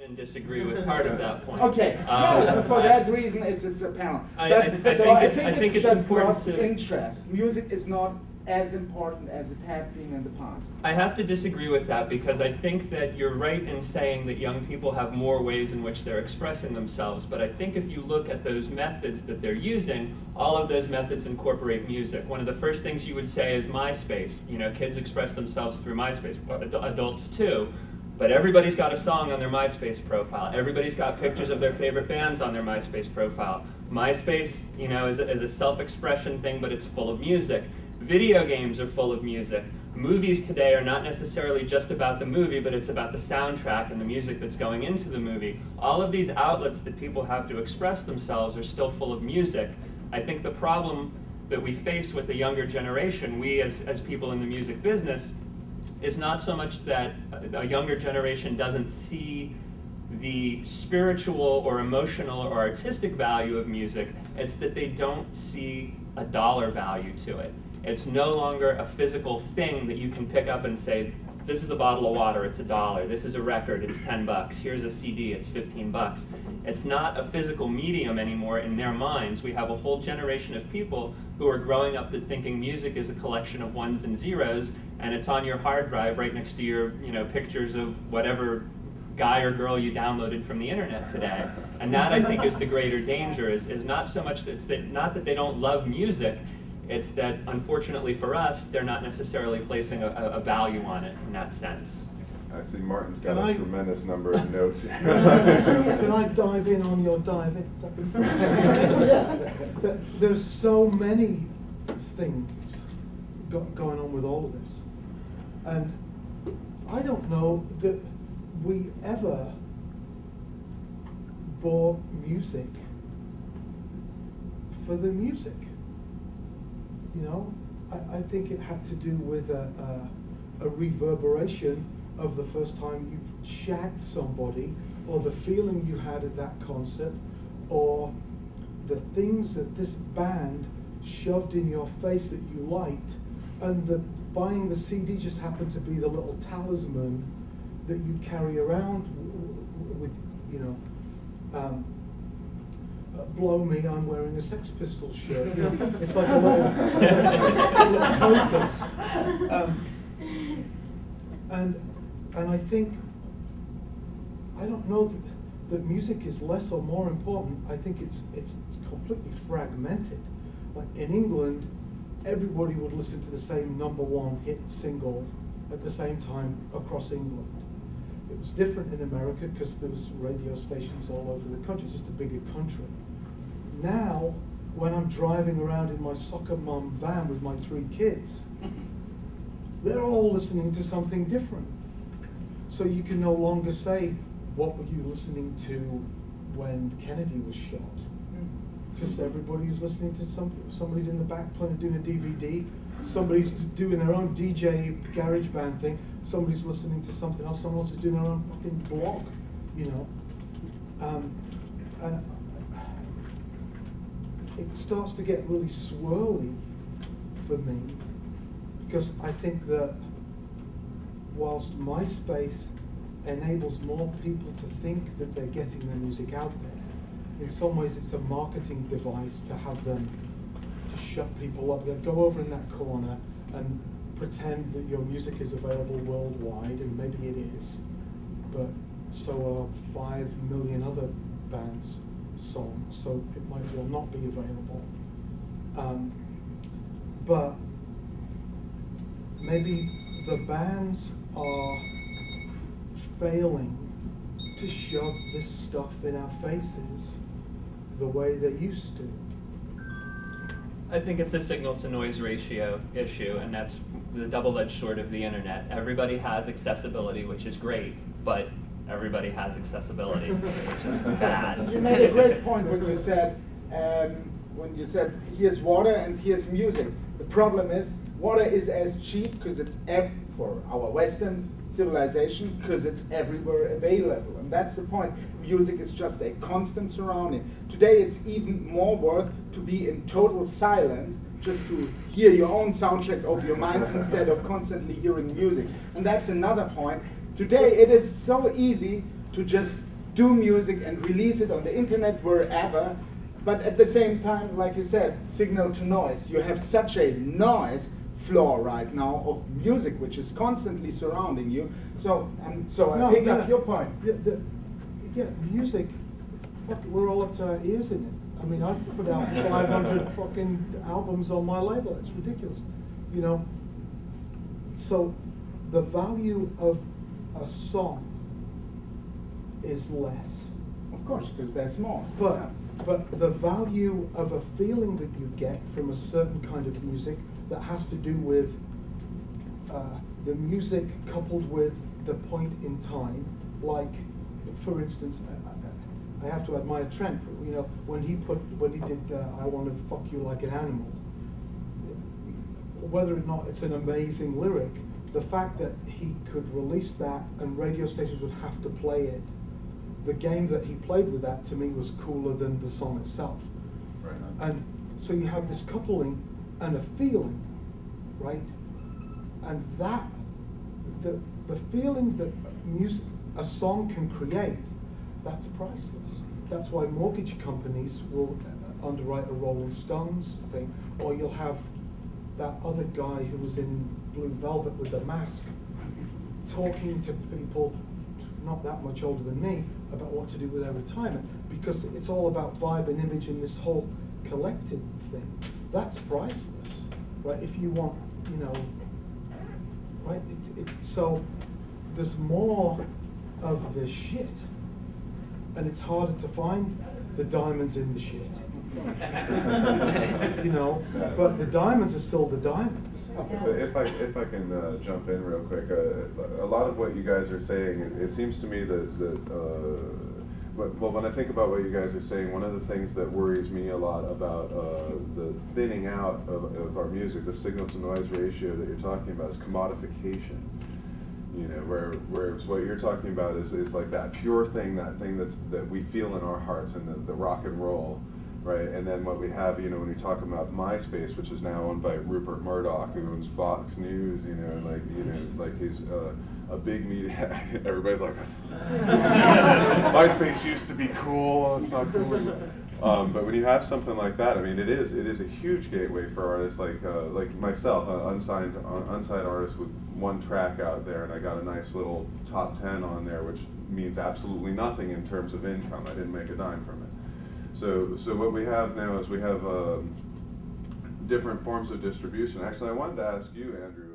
even disagree with part of that point. Okay, for that reason, it's a panel. I think it's just important lost to interest. Music is not as important as it had been in the past. I have to disagree with that because I think that you're right in saying that young people have more ways in which they're expressing themselves, but I think if you look at those methods that they're using, all of those methods incorporate music. One of the first things you would say is Myspace. You know, kids express themselves through Myspace, adults too. But everybody's got a song on their Myspace profile. Everybody's got pictures of their favorite bands on their Myspace profile. Myspace, you know, is a self-expression thing, but it's full of music. Video games are full of music. Movies today are not necessarily just about the movie, but it's about the soundtrack and the music that's going into the movie. All of these outlets that people have to express themselves are still full of music. I think the problem that we face with the younger generation, we as people in the music business, is not so much that a younger generation doesn't see the spiritual or emotional or artistic value of music, it's that they don't see a dollar value to it. It's no longer a physical thing that you can pick up and say, this is a bottle of water, it's $1. This is a record, it's 10 bucks. Here's a CD, it's 15 bucks. It's not a physical medium anymore in their minds. We have a whole generation of people who are growing up thinking music is a collection of ones and zeros, and it's on your hard drive right next to your, you know, pictures of whatever guy or girl you downloaded from the internet today. And that, I think, is the greater danger, is not so much that not that they don't love music, it's that, unfortunately for us, they're not necessarily placing a value on it in that sense. I see Martin's got a tremendous number of notes. Can I dive in on your dive in? Yeah. There's so many things going on with all of this. And I don't know that we ever bought music for the music. You know, I think it had to do with a reverberation of the first time you've shagged somebody, or the feeling you had at that concert, or the things that this band shoved in your face that you liked, and the buying the CD just happened to be the little talisman that you carry around with, you know. Blow me, I'm wearing a Sex Pistols shirt. You know, it's like a little code thing. And I think, I don't know that music is less or more important. I think it's completely fragmented. Like in England, everybody would listen to the same #1 hit single at the same time across England. It was different in America because there was radio stations all over the country. It's just a bigger country. Now, when I'm driving around in my soccer mum van with my 3 kids, they're all listening to something different. So you can no longer say, what were you listening to when Kennedy was shot? Because everybody's listening to something. Somebody's in the back doing a DVD. Somebody's doing their own DJ garage band thing. Somebody's listening to something else. Someone else is doing their own fucking blog, you know. And it starts to get really swirly for me, because I think that whilst MySpace enables more people to think that they're getting their music out there, in some ways it's a marketing device to have them to shut people up. They go over in that corner and pretend that your music is available worldwide, and maybe it is, but so are 5 million other bands' songs, so it might well not be available. But maybe the bands are failing to shove this stuff in our faces the way they used to. I think it's a signal-to-noise ratio issue, and that's the double-edged sword of the internet. Everybody has accessibility, which is great, but everybody has accessibility, which is bad. You made a great point when you said here's water and here's music. The problem is water is as cheap because it's for our Western civilization, because it's everywhere available, and that's the point. Music is just a constant surrounding. Today it's even more worth to be in total silence, just to hear your own soundtrack of your minds instead of constantly hearing music. And that's another point. Today it is so easy to just do music and release it on the internet wherever, but at the same time, like you said, signal to noise. You have such a noise floor right now of music which is constantly surrounding you. So I pick up your point. Yeah, music, fuck, we're all up to our ears in it. I mean, I've put out 500 fucking albums on my label. It's ridiculous, you know. So the value of a song is less. Of course, because there's more. But the value of a feeling that you get from a certain kind of music that has to do with the music coupled with the point in time, like, for instance, I have to admire Trent. You know, when he did "I Want to Fuck You Like an Animal," whether or not it's an amazing lyric, the fact that he could release that and radio stations would have to play it, the game that he played with that, to me, was cooler than the song itself. Right. And so you have this coupling and a feeling, right? And that, the feeling that a song can create, that's priceless. That's why mortgage companies will underwrite a Rolling Stones thing, or you'll have that other guy who was in Blue Velvet with the mask talking to people not that much older than me about what to do with their retirement, because it's all about vibe and image and this whole collective thing. That's priceless, right? If you want, you know, right? So there's more of the shit, and it's harder to find the diamonds in the shit. You know, but the diamonds are still the diamonds. If I can jump in real quick, a lot of what you guys are saying, it seems to me that well, when I think about what you guys are saying, one of the things that worries me a lot about the thinning out of our music, the signal to noise ratio that you're talking about, is commodification. You know, where what you're talking about is like that pure thing, that we feel in our hearts, and the rock and roll, right? And then what we have, you know, when we talk about Myspace, which is now owned by Rupert Murdoch, who owns Fox News, you know, like he's a big media. Everybody's like, Myspace used to be cool. It's not cool. But when you have something like that, I mean, it is a huge gateway for artists like myself, unsigned artist with one track out there, and I got a nice little top 10 on there, which means absolutely nothing in terms of income. I didn't make a dime from it. So what we have now is we have different forms of distribution. Actually, I wanted to ask you, Andrew.